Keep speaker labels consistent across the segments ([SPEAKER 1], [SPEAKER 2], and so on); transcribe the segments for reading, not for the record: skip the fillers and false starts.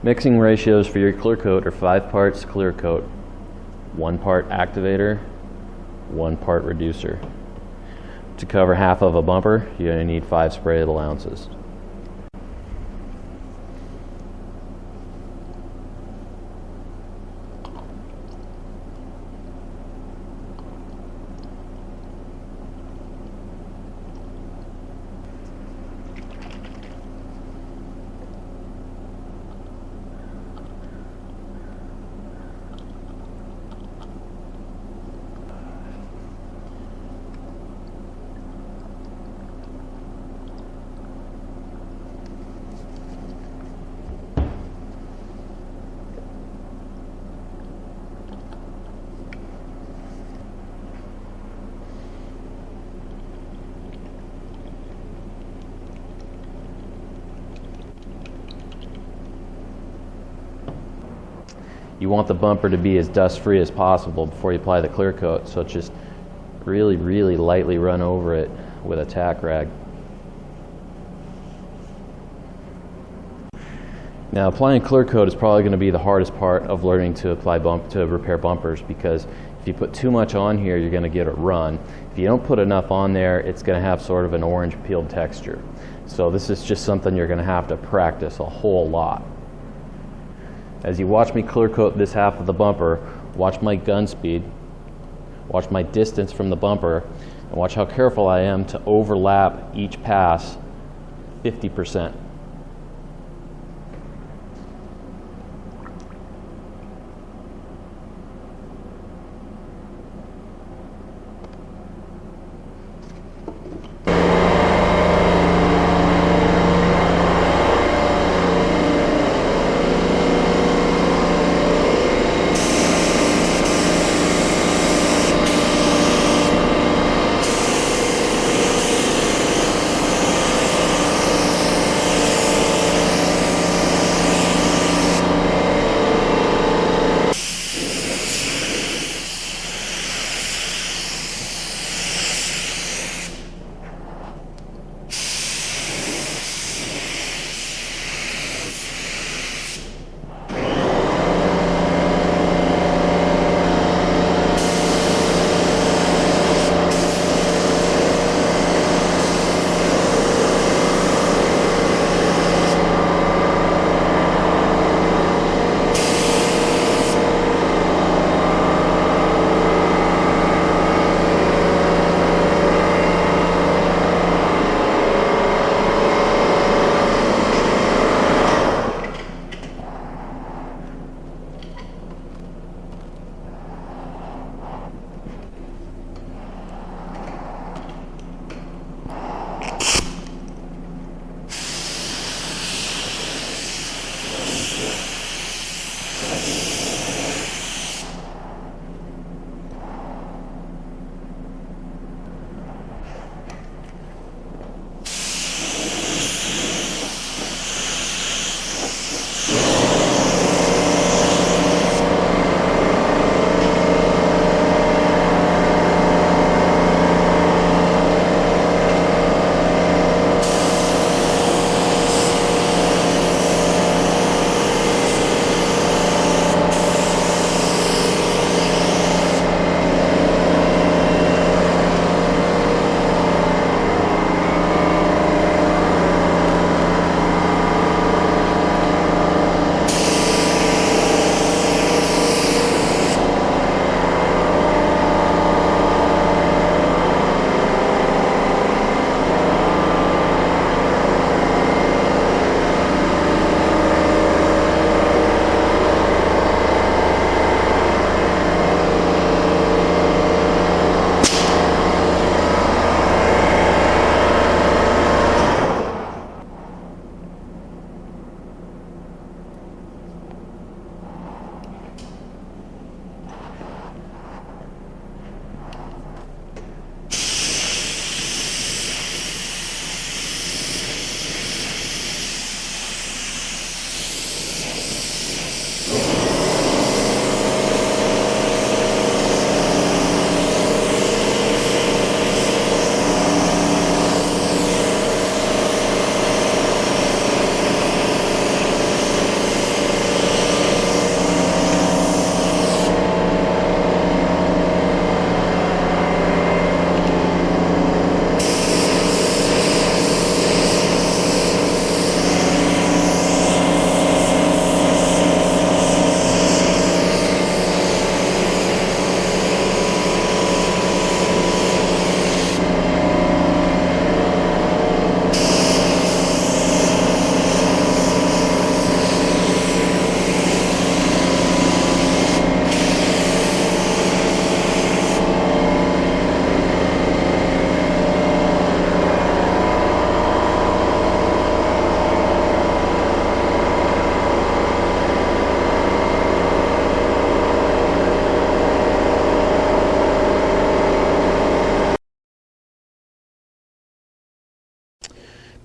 [SPEAKER 1] Mixing ratios for your clear coat are 5 parts clear coat, 1 part activator, 1 part reducer. To cover half of a bumper, you're going to need 5 sprayable ounces. You want the bumper to be as dust free as possible before you apply the clear coat, so just really lightly run over it with a tack rag. Now, applying clear coat is probably going to be the hardest part of learning to repair bumpers, because if you put too much on here, you're going to get it run. If you don't put enough on there, it's going to have sort of an orange peeled texture. So this is just something you're going to have to practice a whole lot. As you watch me clear coat this half of the bumper, watch my gun speed, watch my distance from the bumper, and watch how careful I am to overlap each pass 50%.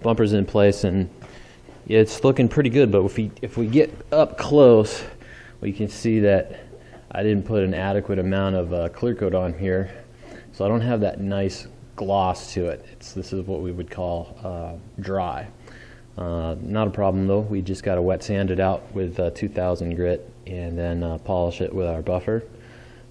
[SPEAKER 1] bumper's in place, and it's looking pretty good. But if we get up close, we can see that I didn't put an adequate amount of clear coat on here, so I don't have that nice gloss to it. This is what we would call dry. Not a problem though. We just got to wet sand it out with 2000 grit and then polish it with our buffer.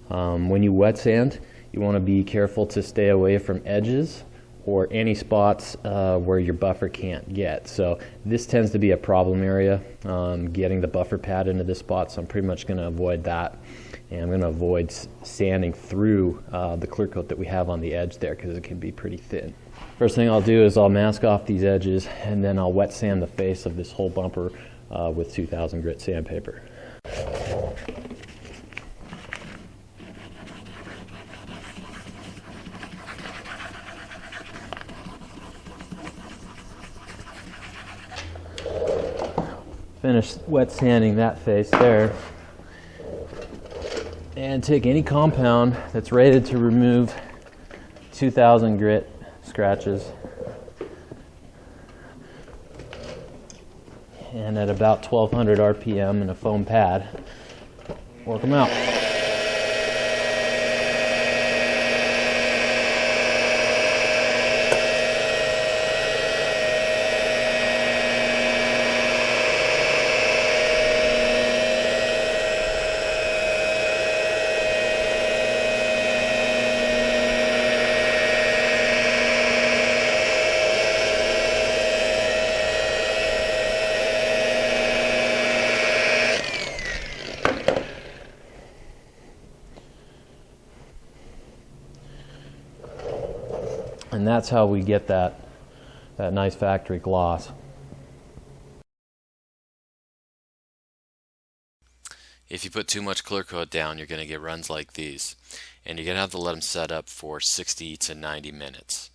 [SPEAKER 1] When you wet sand, you want to be careful to stay away from edges or any spots where your buffer can't get. So this tends to be a problem area, getting the buffer pad into this spot, so I'm pretty much going to avoid that. And I'm going to avoid sanding through the clear coat that we have on the edge there, because it can be pretty thin. First thing I'll do is I'll mask off these edges, and then I'll wet sand the face of this whole bumper with 2000 grit sandpaper. Finish wet sanding that face there, and take any compound that's rated to remove 2000 grit scratches, and at about 1200 RPM in a foam pad, work them out. And that's how we get that nice factory gloss.
[SPEAKER 2] If you put too much clear coat down, you're going to get runs like these, and you're going to have to let them set up for 60 to 90 minutes.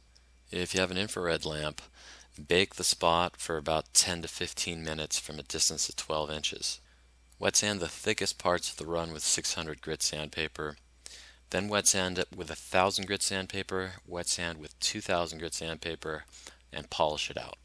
[SPEAKER 2] If you have an infrared lamp, bake the spot for about 10 to 15 minutes from a distance of 12 inches. Wet sand the thickest parts of the run with 600 grit sandpaper. Then wet sand it with 1000 grit sandpaper, wet sand with 2000 grit sandpaper, and polish it out.